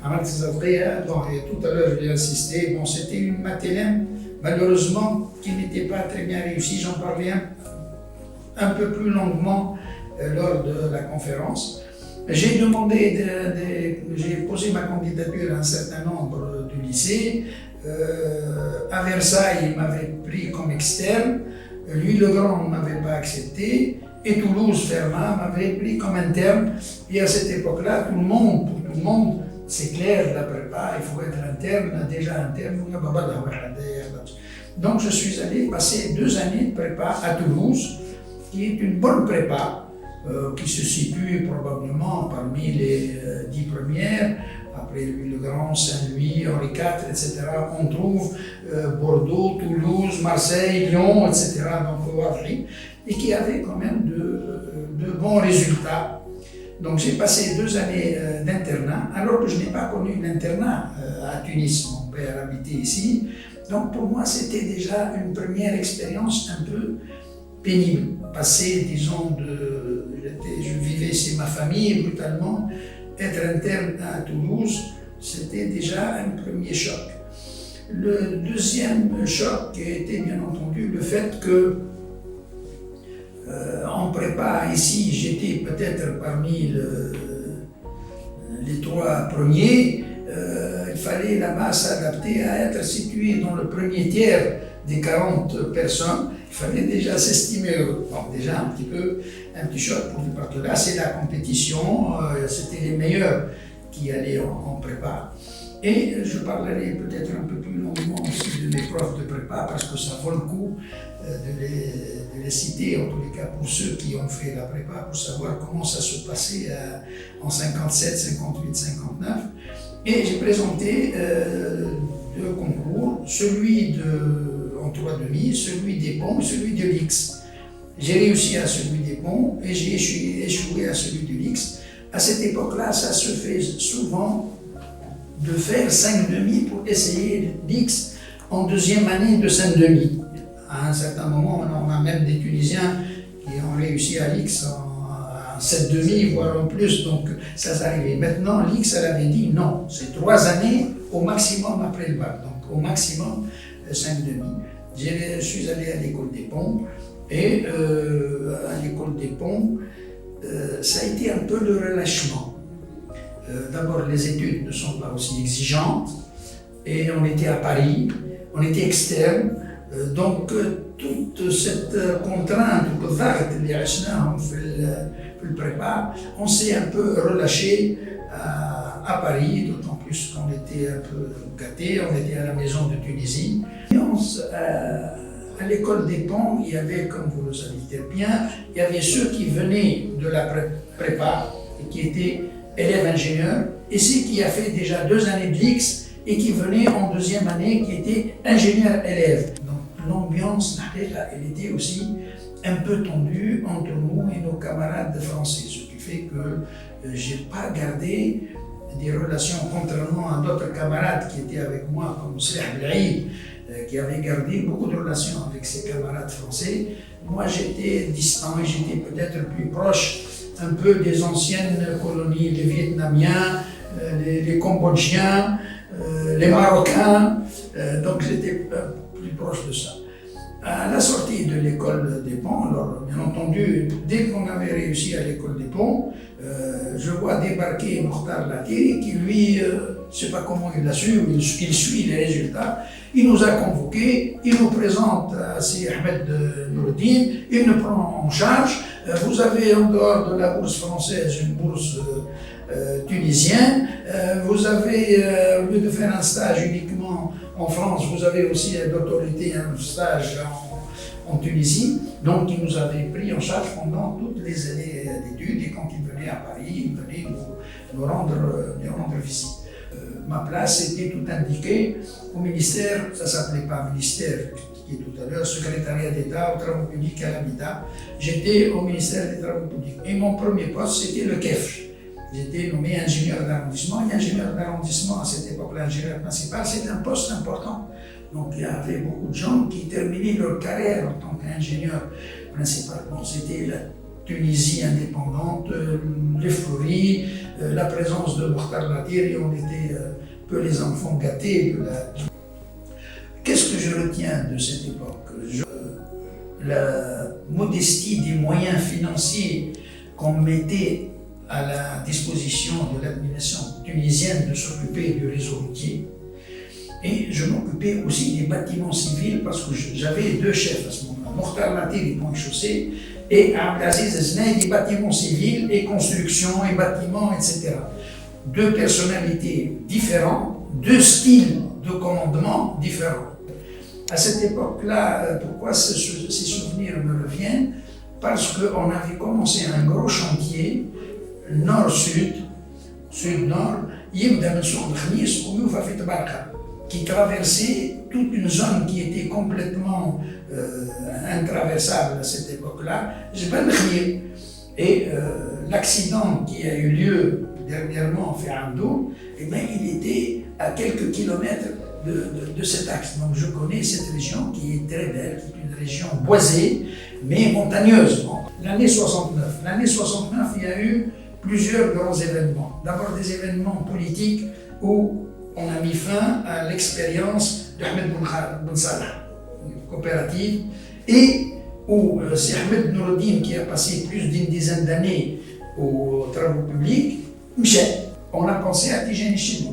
عملت صدقية. Donc, et tout à l'heure, j'ai insisté. Bon, c'était une matinée, malheureusement, qui n'était pas très bien réussie. J'en parlais un peu plus longuement lors de la conférence. J'ai demandé, j'ai posé ma candidature à un certain nombre de lycées. À Versailles, il m'avait pris comme externe. Louis-le-Grand ne m'avait pas accepté. Et Toulouse, Fermat, m'avait pris comme interne. Et à cette époque-là, pour tout le monde, c'est clair, la prépa, il faut être interne, déjà interne. Donc je suis allé passer 2 années de prépa à Toulouse, qui est une bonne prépa, qui se situe probablement parmi les 10 premières. Après Louis-le-Grand, Saint-Louis, Henri IV, etc. On trouve Bordeaux, Toulouse, Marseille, Lyon, etc. Donc, et qui avait quand même de bons résultats. Donc j'ai passé 2 années d'internat, alors que je n'ai pas connu l'internat à Tunis. Mon père habitait ici. Donc pour moi, c'était déjà une première expérience un peu pénible. Passer, disons, je vivais chez ma famille brutalement. Être interne à Toulouse, c'était déjà un premier choc. Le deuxième choc était bien entendu le fait que en prépa ici, j'étais peut-être parmi les 3 premiers. Il fallait là-bas s'adapter à être situé dans le premier tiers des 40 personnes. Il fallait déjà s'estimer heureux. Donc déjà un petit choc pour nous, parce que là c'est la compétition, c'était les meilleurs qui allaient en prépa. Et je parlerai peut-être un peu plus longuement aussi de mes profs de prépa, parce que ça vaut le coup de les citer, en tous les cas pour ceux qui ont fait la prépa, pour savoir comment ça se passait en 57, 58, 59. Et j'ai présenté 2 concours, celui en 3/2, celui des ponts et celui de l'X. J'ai réussi à celui des ponts et j'ai échoué à celui de l'X. À cette époque-là, ça se fait souvent de faire 5/2 pour essayer l'X en 2e année de 5/2. À un certain moment, on a même des Tunisiens qui ont réussi à l'X en 7/2, voire en plus, donc ça s'arrivait. Maintenant, l'X, elle avait dit non, c'est 3 années au maximum après le bac, donc au maximum 5/2. Je suis allé à l'école des ponts et à l'école des ponts, ça a été un peu le relâchement. D'abord, les études ne sont pas aussi exigeantes et on était à Paris, on était externe, donc toute cette contrainte, le prépa, on s'est un peu relâché à Paris, d'autant plus qu'on était un peu gâtés, on était à la maison de Tunisie. À l'école des ponts, il y avait, comme vous le savez bien, il y avait ceux qui venaient de la prépa et qui étaient élèves ingénieurs, et ceux qui a fait déjà 2 années de l'X et qui venaient en 2e année, qui étaient ingénieurs élèves. Donc l'ambiance, elle était aussi un peu tendue entre nous et nos camarades français, ce qui fait que je n'ai pas gardé des relations, contrairement à d'autres camarades qui étaient avec moi, comme Slah Blaïd, qui avait gardé beaucoup de relations avec ses camarades français. Moi, j'étais distant et j'étais peut-être plus proche un peu des anciennes colonies, les Vietnamiens, les Cambodgiens, les Marocains, donc j'étais plus proche de ça. À la sortie de l'école des ponts, alors bien entendu, dès qu'on avait réussi à l'école des ponts, je vois débarquer Mokhtar Latiri qui lui, je ne sais pas comment il l'a su, il suit les résultats. Il nous a convoqués, il nous présente à Si Ahmed Noureddin, il nous prend en charge. Vous avez en dehors de la bourse française une bourse tunisienne. Vous avez, au lieu de faire un stage uniquement en France, vous avez aussi d'autorité un stage en Tunisie. Donc il nous avait pris en charge pendant toutes les années d'études et quand il venait à Paris, il venait nous rendre visite. Ma place était tout indiquée au ministère, ça ne s'appelait pas ministère, je expliqué tout à l'heure, secrétariat d'État aux travaux publics et à l'habitat. J'étais au ministère des travaux publics et mon premier poste c'était le KEF. J'étais nommé ingénieur d'arrondissement et ingénieur d'arrondissement à cette époque-là, ingénieur principal, c'est un poste important. Donc il y avait beaucoup de gens qui terminaient leur carrière en tant qu'ingénieur principal. Bon, c'était Tunisie indépendante, les fleuries, la présence de Mokhtar Latiri, on était peu les enfants gâtés. Qu'est-ce que je retiens de cette époque? La modestie des moyens financiers qu'on mettait à la disposition de l'administration tunisienne de s'occuper du réseau routier. Et je m'occupais aussi des bâtiments civils parce que j'avais deux chefs à ce moment-là, Mokhtar Latiri, pont et chaussée, et Abdelaziz Znei, des bâtiments civils et construction et bâtiments, etc. Deux personnalités différentes, deux styles de commandement différents. À cette époque-là, pourquoi ces souvenirs me reviennent? Parce qu'on avait commencé un gros chantier, nord-sud, sud-nord, qui traversait toute une zone qui était complètement intraversable à cette époque-là, et l'accident qui a eu lieu dernièrement à Amdou, eh bien, il était à quelques kilomètres de cet axe. Donc je connais cette région qui est très belle, qui est une région boisée, mais montagneuse. L'année 69, il y a eu plusieurs grands événements. D'abord des événements politiques où on a mis fin à l'expérience d'Ahmed Ben Salah, une coopérative, et où c'est Ahmed Noureddin qui a passé plus d'une dizaine d'années aux travaux publics, on a pensé à Tijani Chili.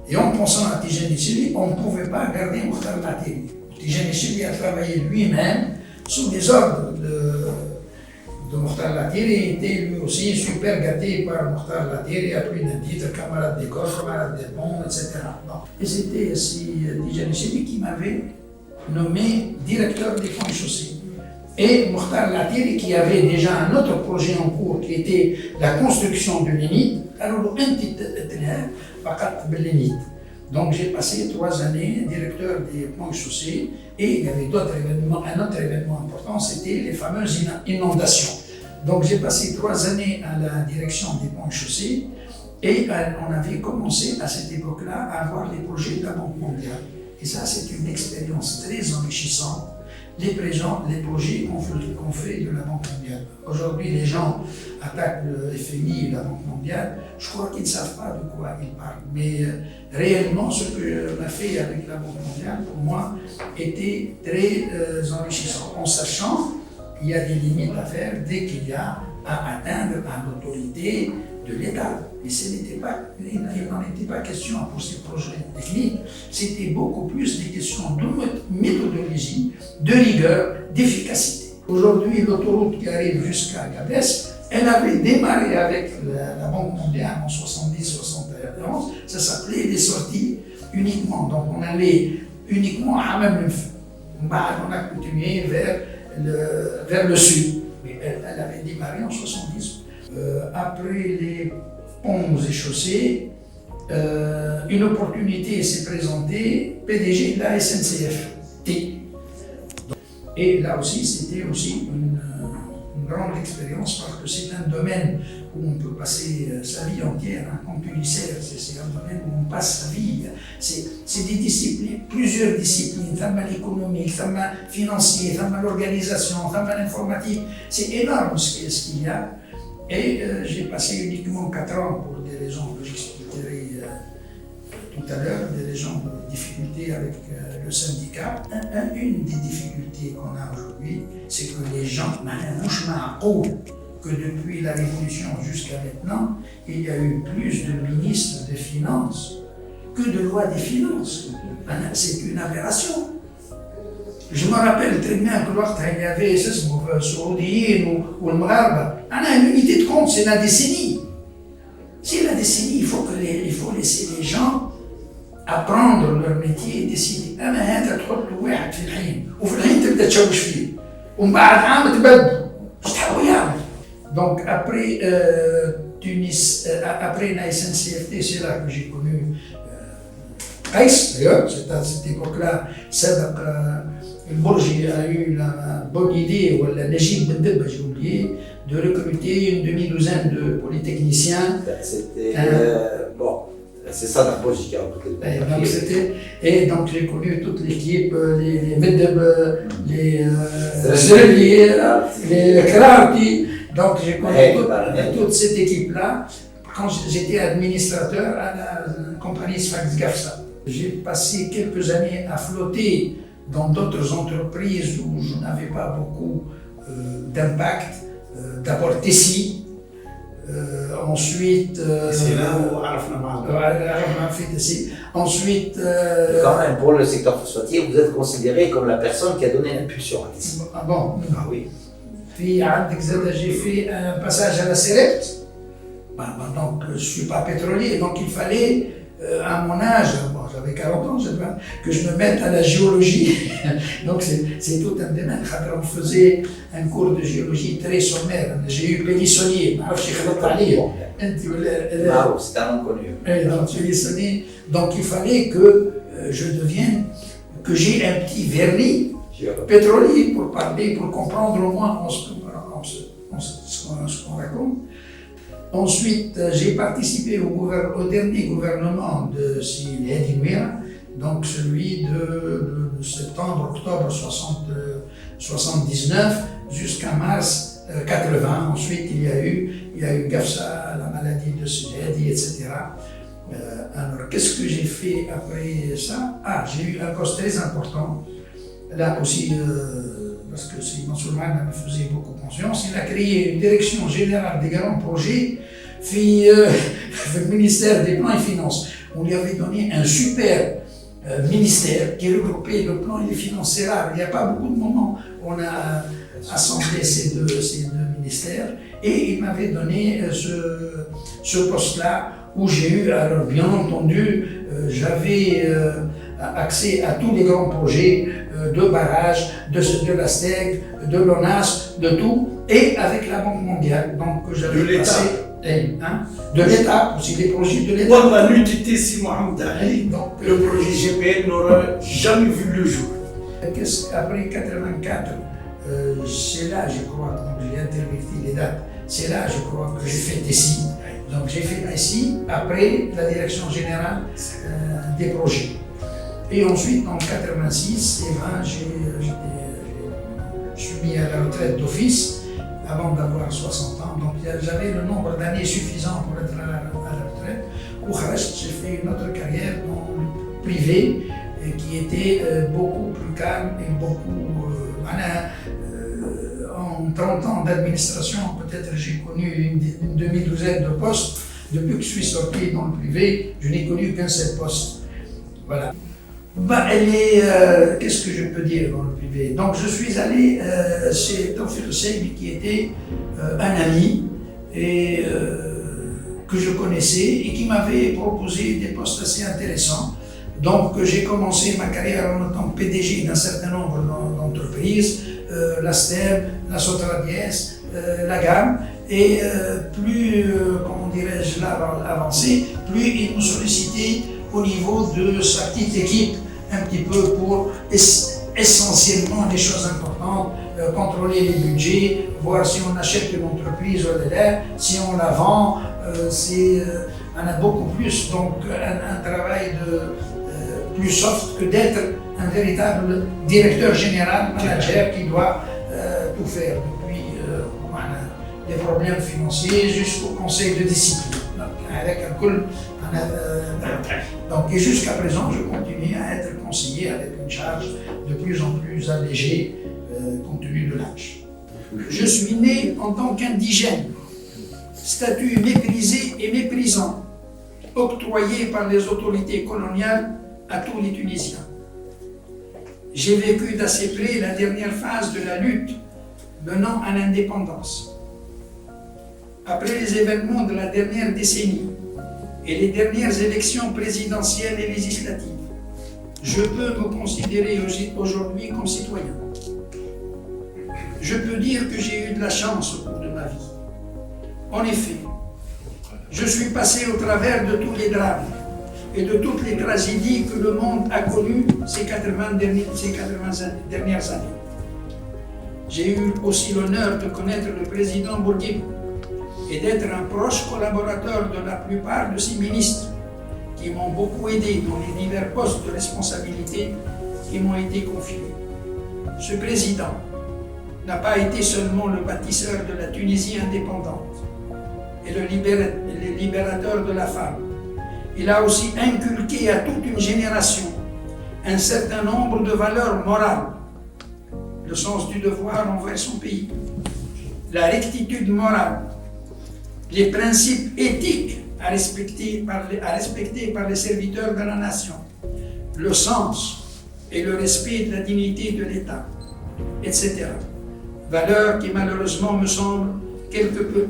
Et en pensant à Tijani Chili, on ne pouvait pas garder Mokhtar Latiri. Tijani Chili a travaillé lui-même sous les ordres de Mokhtar Latiri, et était lui aussi super gâté par Mokhtar Latiri, a pris un titre, camarade d'école, camarade des ponts, etc. Et c'était Tijani Chili qui m'avait nommé directeur des ponts et chaussées. Et Mokhtar Latiri qui avait déjà un autre projet en cours qui était la construction de l'ENIT. Donc j'ai passé 3 années directeur des ponts et chaussées, et il y avait d'autres événements. Un autre événement important, c'était les fameuses inondations. Donc j'ai passé 3 années à la direction des ponts et chaussées, et on avait commencé à cette époque-là à avoir les projets de la Banque mondiale. Et ça, c'est une expérience très enrichissante. Les projets qu'on fait de la Banque mondiale. Aujourd'hui, les gens attaquent le FMI et la Banque mondiale. Je crois qu'ils ne savent pas de quoi ils parlent. Mais réellement, ce qu'on a fait avec la Banque mondiale, pour moi, était très enrichissant. En sachant qu'il y a des limites à faire dès qu'il y a à atteindre l'autorité de l'État. Et il n'en était pas question pour ces projets techniques, c'était beaucoup plus des questions de méthodologie, de rigueur, d'efficacité. Aujourd'hui, l'autoroute qui arrive jusqu'à Agadez, elle avait démarré avec la Banque mondiale en 70-71, ça s'appelait les sorties uniquement. Donc on allait uniquement à Hammam. On a continué vers le sud, mais elle avait démarré en 70. Après les ponts et chaussées, une opportunité s'est présentée, PDG de la SNCF. Et là aussi, c'était aussi une grande expérience parce que c'est un domaine où on peut passer sa vie entière, comme policier, c'est un domaine où on passe sa vie. C'est des disciplines, plusieurs disciplines, l'économie, financier, l'organisation, l'informatique. C'est énorme ce qu'il y a. Et j'ai passé uniquement 4 ans pour des raisons que j'expliquerai tout à l'heure, des raisons de difficultés avec le syndicat. Une des difficultés qu'on a aujourd'hui, c'est que les gens que depuis la Révolution jusqu'à maintenant, il y a eu plus de ministres des Finances que de lois des finances. C'est une aberration. Je me rappelle très bien que il y avait Saoudiens ou le Maghreb. L'unité de compte, c'est la décennie. C'est la décennie, il faut laisser les gens apprendre leur métier et décider. Donc après après la SNCFT, c'est là que j'ai connu Aïs, d'ailleurs, c'est à cette époque-là, le Bourgi a eu la bonne idée, ou la Najib Ben Debba, j'ai oublié, de recruter une demi-douzaine de polytechniciens. C'était bon, c'est ça la Bourgi qui a recruté. Et donc j'ai connu toute l'équipe, les Ben Debba, les Zerlier, les Krarti. Donc j'ai connu toute cette équipe-là quand j'étais administrateur à la compagnie Sfax Gafsa. J'ai passé quelques années à flotter dans d'autres entreprises où je n'avais pas beaucoup d'impact. D'abord Tessie, ensuite. C'est là où Arafna ensuite. Quand même, pour le secteur phosphatique, vous êtes considéré comme la personne qui a donné l'impulsion à Tessie. Ah bon? Ah oui. Puis j'ai fait un passage à la Cérept. Donc je ne suis pas pétrolier, donc il fallait, à mon âge, bon, j'avais 40 ans, que je me mette à la géologie. Donc c'est tout un domaine. On faisait un cours de géologie très sommaire. J'ai eu Pélissonnier, c'est un nom connu. Donc il fallait que je devienne, que j'ai un petit vernis pétrolier pour parler, pour comprendre au moins ce qu'on raconte. Ensuite, j'ai participé au dernier gouvernement de Sidi Mouira, donc celui de septembre-octobre 79 jusqu'à mars 80. Ensuite, il y a eu Gafsa, la maladie de Sidi, etc. Alors, qu'est-ce que j'ai fait après ça? J'ai eu un poste très important. Là aussi, parce que Mansour-Mahaman me faisait beaucoup confiance, il a créé une direction générale des grands projets, le ministère des plans et finances. On lui avait donné un super ministère qui regroupait le plan et les finances. C'est rare, il n'y a pas beaucoup de moments où on a assemblé ces deux ministères, et il m'avait donné ce poste-là où j'ai eu, alors bien entendu, j'avais accès à tous les grands projets de barrages, de la STEG, de l'ONAS, de tout, et avec la Banque mondiale. Donc j'avais passé de l'État, aussi des projets de l'État. Dans la lutte si Mohamed Ali, donc le projet GPL n'aura jamais vu le jour. Après 84, c'est là, je crois, quand j'ai interverti les dates, c'est là, je crois, que j'ai fait Tessie. Donc j'ai fait Tessie après la direction générale des projets. Et ensuite, en 86, je suis mis à la retraite d'office avant d'avoir 60 ans. Donc j'avais le nombre d'années suffisant pour être à la retraite. Au reste, j'ai fait une autre carrière dans le privé qui était beaucoup plus calme et beaucoup. En 30 ans d'administration, peut-être j'ai connu une demi-douzaine de postes. Depuis que je suis sorti dans le privé, je n'ai connu qu'un seul poste. Voilà. Qu'est-ce que je peux dire dans le privé? Donc je suis allé chez Tawfiq Seybi, qui était un ami et que je connaissais et qui m'avait proposé des postes assez intéressants. Donc j'ai commencé ma carrière en tant que PDG d'un certain nombre d'entreprises, la STEM, la Sotradies, la GAM, et plus, comment dirais-je, avancé, plus il me sollicitait au niveau de sa petite équipe, un petit peu pour essentiellement les choses importantes, contrôler les budgets, voir si on achète une entreprise ou là, si on la vend, on a beaucoup plus, donc un travail plus soft que d'être un véritable directeur général, manager qui doit tout faire, depuis des problèmes financiers jusqu'au conseil de discipline. Donc, et jusqu'à présent, je continue à être conseiller avec une charge de plus en plus allégée compte tenu de l'âge. Je suis né en tant qu'indigène, statut méprisé et méprisant, octroyé par les autorités coloniales à tous les Tunisiens. J'ai vécu d'assez près la dernière phase de la lutte menant à l'indépendance. Après les événements de la dernière décennie et les dernières élections présidentielles et législatives, je peux me considérer aujourd'hui comme citoyen. Je peux dire que j'ai eu de la chance au cours de ma vie. En effet, je suis passé au travers de tous les drames et de toutes les tragédies que le monde a connues ces 80 dernières années. J'ai eu aussi l'honneur de connaître le président Bourguiba et d'être un proche collaborateur de la plupart de ses ministres qui m'ont beaucoup aidé dans les divers postes de responsabilité qui m'ont été confiés. Ce président, n'a pas été seulement le bâtisseur de la Tunisie indépendante et le libérateur de la femme. Il a aussi inculqué à toute une génération un certain nombre de valeurs morales, le sens du devoir envers son pays, la rectitude morale, les principes éthiques à respecter par les serviteurs de la nation, le sens et le respect de la dignité de l'État, etc. Valeurs qui malheureusement me semblent quelque peu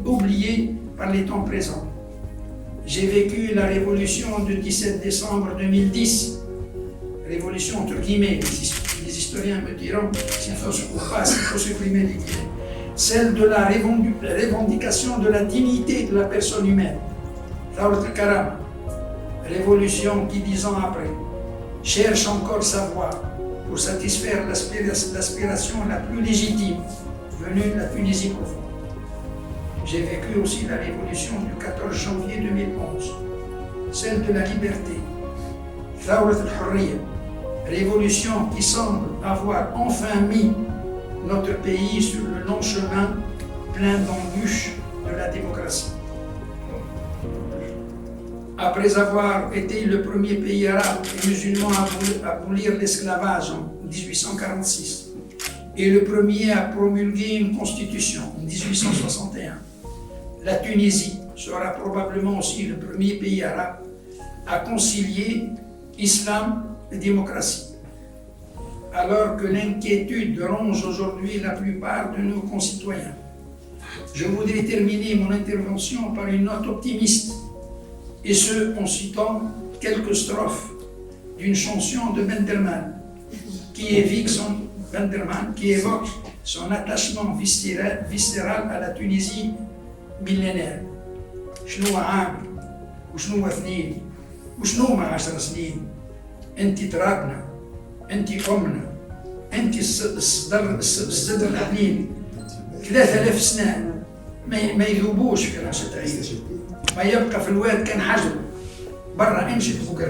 oubliées par les temps présents. J'ai vécu la révolution du 17 décembre 2010, révolution entre guillemets, les historiens me diront s'il ne faut supprimer les guillemets, celle de la revendication de la dignité de la personne humaine. Thawrat al-Karama, révolution qui 10 ans après cherche encore sa voie pour satisfaire l'aspiration la plus légitime venue de la Tunisie profonde. J'ai vécu aussi la révolution du 14 janvier 2011, celle de la liberté, Thawrat al-Hurriya, révolution qui semble avoir enfin mis notre pays sur le long chemin plein d'embûches de la démocratie. Après avoir été le premier pays arabe et musulman à abolir l'esclavage en 1846 et le premier à promulguer une constitution en 1861, la Tunisie sera probablement aussi le premier pays arabe à concilier islam et démocratie. Alors que l'inquiétude ronge aujourd'hui la plupart de nos concitoyens. Je voudrais terminer mon intervention par une note optimiste, et ce en citant quelques strophes d'une chanson de Benderman, qui évoque son attachement viscéral à la Tunisie millénaire. شنو عام وشنو اثنين وشنو مع 10 سنين انت ترابنا انت امنا انت الصدر الحنين 3000 سنه ما يذوبوش في راسة عين ما يبقى في الواد كان حجر برا انشد فوق